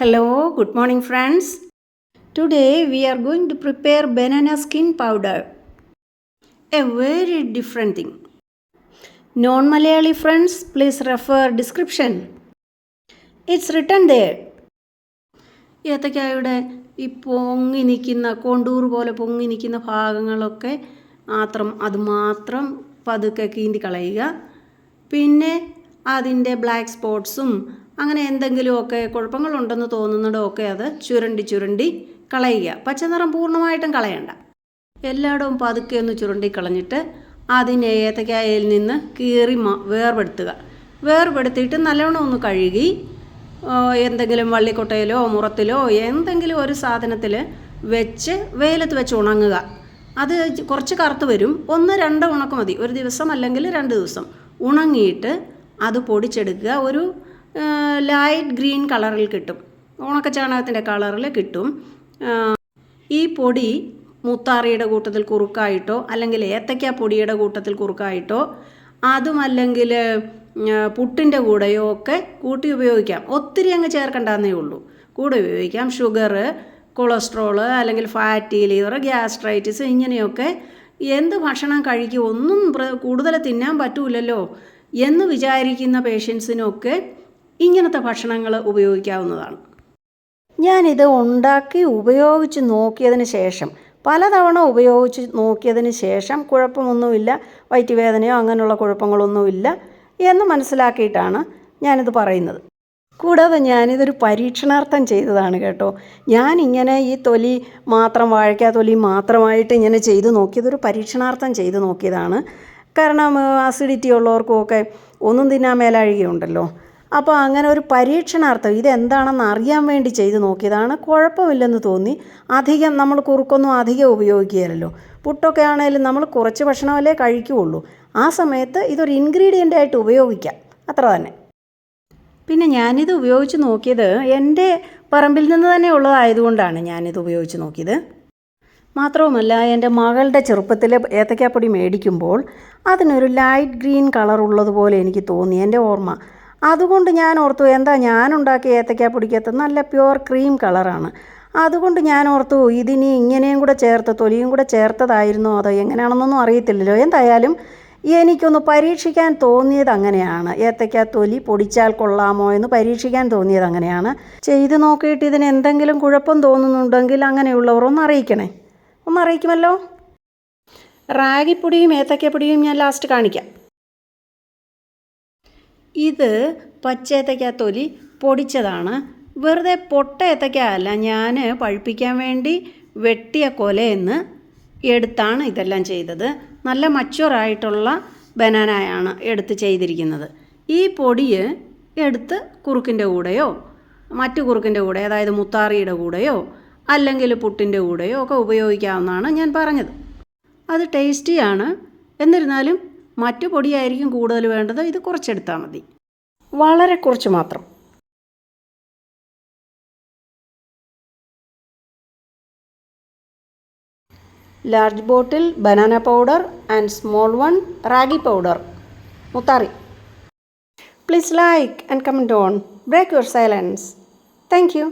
Hello, good morning friends. Today we are going to prepare banana skin powder. A very different thing. Non-Malayali friends, please refer description. It's written there. ഏത്തക്കായുടെ ഈ പൊങ്ങി നിൽക്കുന്ന contour പോലെ പൊങ്ങി നിൽക്കുന്ന ഭാഗങ്ങളൊക്കെ അതുമാത്രം പതുക്കെ കീന്തി കളയുക. പിന്നെ അതിൻ്റെ ബ്ലാക്ക് സ്പോട്ട്സും അങ്ങനെ എന്തെങ്കിലുമൊക്കെ കുഴപ്പങ്ങളുണ്ടെന്ന് തോന്നുന്നിടമൊക്കെ അത് ചുരണ്ടി കളയുക. പച്ചനിറം പൂർണ്ണമായിട്ടും കളയണ്ട. എല്ലായിടവും പതുക്കെ ഒന്ന് ചുരണ്ടി കളഞ്ഞിട്ട് അതിനെ ഏത്തക്കായയിൽ നിന്ന് കീറി വേർപെടുത്തിയിട്ട് നല്ലവണ്ണം ഒന്ന് കഴുകി എന്തെങ്കിലും വള്ളിക്കൊട്ടയിലോ മുറത്തിലോ എന്തെങ്കിലും ഒരു സാധനത്തിൽ വെച്ച് വെയിലത്ത് വെച്ച് ഉണങ്ങുക. അത് കുറച്ച് കറുത്ത് വരും. 1-2 ഉണക്ക് മതി. ഒരു ദിവസം അല്ലെങ്കിൽ 2 ദിവസം ഉണങ്ങിയിട്ട് അത് പൊടിച്ചെടുക്കുക. ഒരു ലൈറ്റ് ഗ്രീൻ കളറിൽ കിട്ടും. ഉണക്കച്ചാണകത്തിൻ്റെ കളറിൽ കിട്ടും. ഈ പൊടി മുത്താറിയുടെ കൂട്ടത്തിൽ കുറുക്കായിട്ടോ അല്ലെങ്കിൽ ഏത്തയ്ക്ക പൊടിയുടെ കൂട്ടത്തിൽ കുറുക്കായിട്ടോ അതുമല്ലെങ്കിൽ പുട്ടിൻ്റെ കൂടെയോ ഒക്കെ കൂട്ടി ഉപയോഗിക്കാം. ഒത്തിരി അങ്ങ് ചേർക്കണ്ടെന്നേ ഉള്ളൂ. കൂടെ ഉപയോഗിക്കാം. ഷുഗർ, കൊളസ്ട്രോള് അല്ലെങ്കിൽ ഫാറ്റി ലിവർ, ഗ്യാസ്ട്രൈറ്റിസ് ഇങ്ങനെയൊക്കെ എന്ത് ഭക്ഷണം കഴിക്കും ഒന്നും കൂടുതൽ തിന്നാൻ പറ്റൂലല്ലോ എന്ന് വിചാരിക്കുന്ന പേഷ്യൻസിനൊക്കെ ഇങ്ങനത്തെ ഭക്ഷണങ്ങൾ ഉപയോഗിക്കാവുന്നതാണ്. ഞാനിത് ഉണ്ടാക്കി ഉപയോഗിച്ച് നോക്കിയതിന് ശേഷം പലതവണ ഉപയോഗിച്ച് നോക്കിയതിന് ശേഷം കുഴപ്പമൊന്നുമില്ല, വയറ്റുവേദനയോ അങ്ങനെയുള്ള കുഴപ്പങ്ങളൊന്നുമില്ല എന്ന് മനസ്സിലാക്കിയിട്ടാണ് ഞാനിത് പറയുന്നത്. കൂടാതെ ഞാനിതൊരു പരീക്ഷണാർത്ഥം ചെയ്തതാണ് കേട്ടോ. ഞാനിങ്ങനെ ഈ വാഴയ്ക്ക തൊലി മാത്രമായിട്ട് ഇങ്ങനെ ചെയ്ത് നോക്കിയതൊരു പരീക്ഷണാർത്ഥം ചെയ്ത് നോക്കിയതാണ്. കാരണം അസിഡിറ്റി ഉള്ളവർക്കുമൊക്കെ ഒന്നും തിന്നാൻ മേലാഴികയുണ്ടല്ലോ. അപ്പോൾ അങ്ങനെ ഒരു പരീക്ഷണാർത്ഥം ഇതെന്താണെന്ന് അറിയാൻ വേണ്ടി ചെയ്ത് നോക്കിയതാണ്. കുഴപ്പമില്ലെന്ന് തോന്നി. നമ്മൾ കുറുക്കൊന്നും അധികം ഉപയോഗിക്കുകയല്ലോ. പുട്ടൊക്കെ ആണെങ്കിലും നമ്മൾ കുറച്ച് ഭക്ഷണമല്ലേ കഴിക്കുകയുള്ളൂ. ആ സമയത്ത് ഇതൊരു ഇൻഗ്രീഡിയൻ്റ് ആയിട്ട് ഉപയോഗിക്കാം, അത്ര തന്നെ. പിന്നെ ഞാനിത് ഉപയോഗിച്ച് നോക്കിയത് എൻ്റെ പറമ്പിൽ നിന്ന് തന്നെ ഉള്ളതായതുകൊണ്ടാണ് ഞാനിത് ഉപയോഗിച്ച് നോക്കിയത്. മാത്രവുമല്ല, എൻ്റെ മകളുടെ ചെറുപ്പത്തിൽ ഏത്തക്കാപ്പൊടി മേടിക്കുമ്പോൾ അതിനൊരു ലൈറ്റ് ഗ്രീൻ കളർ ഉള്ളതുപോലെ എനിക്ക് തോന്നി, എൻ്റെ ഓർമ്മ. അതുകൊണ്ട് ഞാൻ ഓർത്തു, ഞാനുണ്ടാക്കിയ ഏത്തക്കാപ്പൊടിക്കകത്ത് നല്ല പ്യുവർ ക്രീം കളറാണ്. അതുകൊണ്ട് ഞാൻ ഓർത്തു ഇതിനി ഇങ്ങനെയും കൂടെ തൊലിയും കൂടെ ചേർത്തതായിരുന്നോ അതോ എങ്ങനെയാണെന്നൊന്നും അറിയത്തില്ലല്ലോ. എന്തായാലും എനിക്കൊന്ന് പരീക്ഷിക്കാൻ തോന്നിയത് അങ്ങനെയാണ്. ഏത്തയ്ക്ക തൊലി പൊടിച്ചാൽ കൊള്ളാമോ എന്ന് പരീക്ഷിക്കാൻ തോന്നിയത് അങ്ങനെയാണ്. ചെയ്ത് നോക്കിയിട്ട് ഇതിന് എന്തെങ്കിലും കുഴപ്പം തോന്നുന്നുണ്ടെങ്കിൽ അങ്ങനെയുള്ളവർ ഒന്ന് അറിയിക്കുമല്ലോ. റാഗിപ്പൊടിയും ഏത്തയ്ക്കപ്പൊടിയും ഞാൻ ലാസ്റ്റ് കാണിക്കാം. ഇത് പച്ചേത്തയ്ക്ക തൊലി പൊടിച്ചതാണ്. വെറുതെ പൊട്ട ഏത്തയ്ക്ക അല്ല, ഞാൻ പഴുപ്പിക്കാൻ വേണ്ടി വെട്ടിയ കൊലയെന്ന് എടുത്താണ് ഇതെല്ലാം ചെയ്തത്. നല്ല മച്ചുവറായിട്ടുള്ള ബനാനയാണ് എടുത്ത് ചെയ്തിരിക്കുന്നത്. ഈ പൊടി എടുത്ത് കുറുക്കിൻ്റെ കൂടെയോ മറ്റു കുറുക്കിൻ്റെ കൂടെ, അതായത് മുത്താറിയുടെ കൂടെയോ അല്ലെങ്കിൽ പുട്ടിൻ്റെ കൂടെയോ ഒക്കെ ഉപയോഗിക്കാവുന്നതാണ് ഞാൻ പറഞ്ഞത്. അത് ടേസ്റ്റിയാണ്. എന്നിരുന്നാലും മറ്റു പൊടിയായിരിക്കും കൂടുതൽ വേണ്ടത്. ഇത് കുറച്ചെടുത്താൽ മതി, വളരെ കുറച്ച് മാത്രം. Large bottle banana powder and small one ragi powder, muttari. Please like and comment on. Break your silence. Thank you.